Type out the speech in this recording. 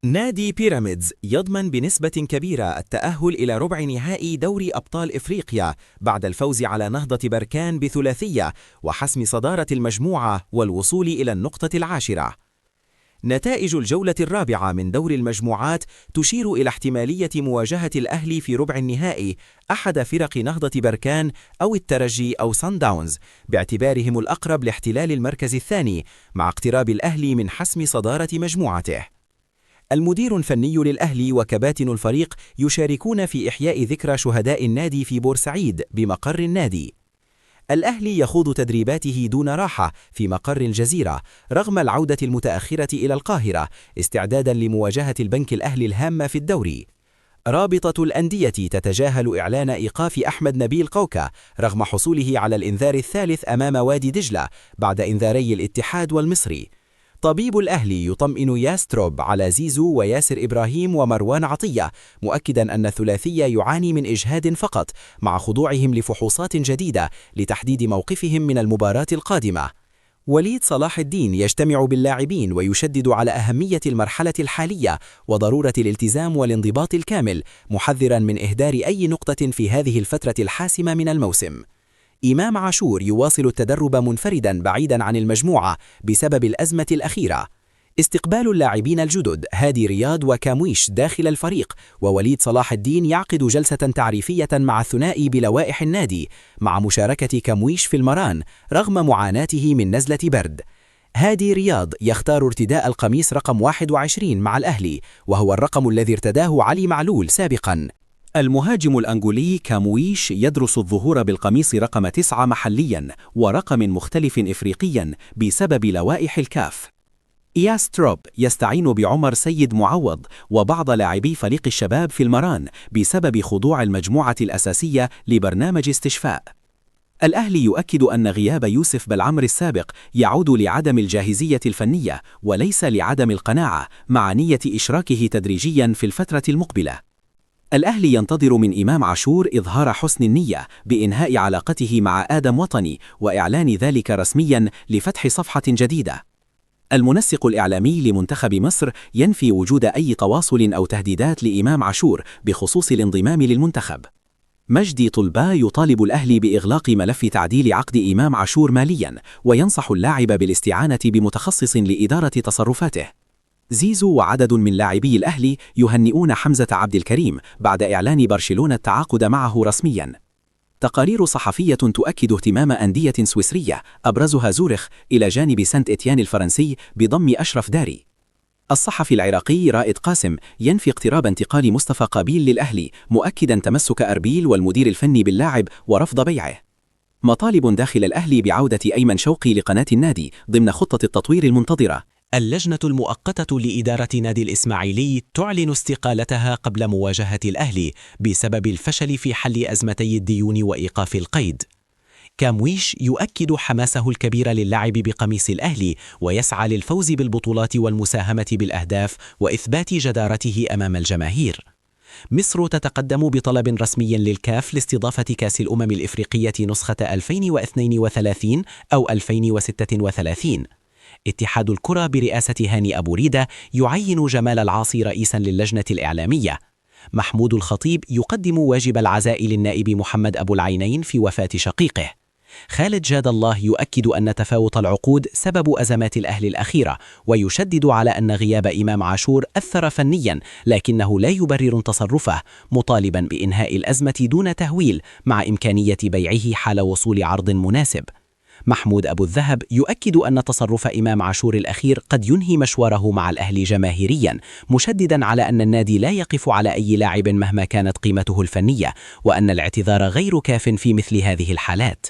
نادي بيراميدز يضمن بنسبة كبيرة التأهل إلى ربع نهائي دوري أبطال إفريقيا بعد الفوز على نهضة بركان بثلاثية وحسم صدارة المجموعة والوصول إلى النقطة العاشرة. نتائج الجولة الرابعة من دور المجموعات تشير إلى احتمالية مواجهة الأهلي في ربع النهائي أحد فرق نهضة بركان أو الترجي أو سان داونز، باعتبارهم الأقرب لاحتلال المركز الثاني مع اقتراب الأهلي من حسم صدارة مجموعته. المدير الفني للأهلي وكباتن الفريق يشاركون في إحياء ذكرى شهداء النادي في بورسعيد بمقر النادي. الأهلي يخوض تدريباته دون راحة في مقر الجزيرة رغم العودة المتأخرة إلى القاهرة استعدادا لمواجهة البنك الأهلي الهامة في الدوري. رابطة الأندية تتجاهل إعلان إيقاف أحمد نبيل قوكا رغم حصوله على الإنذار الثالث أمام وادي دجلة بعد إنذاري الاتحاد والمصري. طبيب الأهلي يطمئن ياستروب على زيزو وياسر إبراهيم ومروان عطية، مؤكدا أن الثلاثية يعاني من إجهاد فقط مع خضوعهم لفحوصات جديدة لتحديد موقفهم من المباراة القادمة. وليد صلاح الدين يجتمع باللاعبين ويشدد على أهمية المرحلة الحالية وضرورة الالتزام والانضباط الكامل، محذرا من إهدار أي نقطة في هذه الفترة الحاسمة من الموسم. إمام عاشور يواصل التدرب منفردا بعيدا عن المجموعة بسبب الأزمة الأخيرة. استقبال اللاعبين الجدد هادي رياض وكامويش داخل الفريق، ووليد صلاح الدين يعقد جلسة تعريفية مع الثنائي بلوائح النادي مع مشاركة كامويش في المران رغم معاناته من نزلة برد. هادي رياض يختار ارتداء القميص رقم 21 مع الأهلي، وهو الرقم الذي ارتداه علي معلول سابقا. المهاجم الأنجولي كامويش يدرس الظهور بالقميص رقم 9 محليا ورقم مختلف إفريقيا بسبب لوائح الكاف. ياستروب يستعين بعمر سيد معوض وبعض لاعبي فريق الشباب في المران بسبب خضوع المجموعة الأساسية لبرنامج استشفاء. الأهلي يؤكد أن غياب يوسف بالعمر السابق يعود لعدم الجاهزية الفنية وليس لعدم القناعة، مع نية إشراكه تدريجيا في الفترة المقبلة. الأهلي ينتظر من إمام عاشور إظهار حسن النية بإنهاء علاقته مع آدم وطني وإعلان ذلك رسميا لفتح صفحة جديدة. المنسق الإعلامي لمنتخب مصر ينفي وجود أي تواصل أو تهديدات لإمام عاشور بخصوص الانضمام للمنتخب. مجدي طلبا يطالب الأهلي بإغلاق ملف تعديل عقد إمام عاشور ماليا وينصح اللاعب بالاستعانة بمتخصص لإدارة تصرفاته. زيزو وعدد من لاعبي الأهلي يهنئون حمزة عبد الكريم بعد إعلان برشلونة التعاقد معه رسميا. تقارير صحفية تؤكد اهتمام أندية سويسرية أبرزها زورخ إلى جانب سانت إتيان الفرنسي بضم أشرف داري. الصحفي العراقي رائد قاسم ينفي اقتراب انتقال مصطفى قابيل للأهلي، مؤكدا تمسك أربيل والمدير الفني باللاعب ورفض بيعه. مطالب داخل الأهلي بعودة أيمن شوقي لقناة النادي ضمن خطة التطوير المنتظرة. اللجنة المؤقتة لإدارة نادي الإسماعيلي تعلن استقالتها قبل مواجهة الأهلي بسبب الفشل في حل أزمتي الديون وإيقاف القيد. كامويش يؤكد حماسه الكبير للعب بقميص الأهلي ويسعى للفوز بالبطولات والمساهمة بالأهداف وإثبات جدارته أمام الجماهير. مصر تتقدم بطلب رسمي للكاف لاستضافة كأس الأمم الإفريقية نسخة 2032 أو 2036. اتحاد الكرة برئاسة هاني أبو ريدة يعين جمال العاصي رئيسا للجنة الإعلامية. محمود الخطيب يقدم واجب العزاء للنائب محمد أبو العينين في وفاة شقيقه. خالد جاد الله يؤكد أن تفاوت العقود سبب أزمات الأهل الأخيرة، ويشدد على أن غياب إمام عاشور أثر فنيا لكنه لا يبرر تصرفه، مطالبا بإنهاء الأزمة دون تهويل مع إمكانية بيعه حال وصول عرض مناسب. محمود أبو الذهب يؤكد أن تصرف إمام عاشور الأخير قد ينهي مشواره مع الأهلي جماهيريا، مشددا على أن النادي لا يقف على أي لاعب مهما كانت قيمته الفنية، وأن الاعتذار غير كاف في مثل هذه الحالات.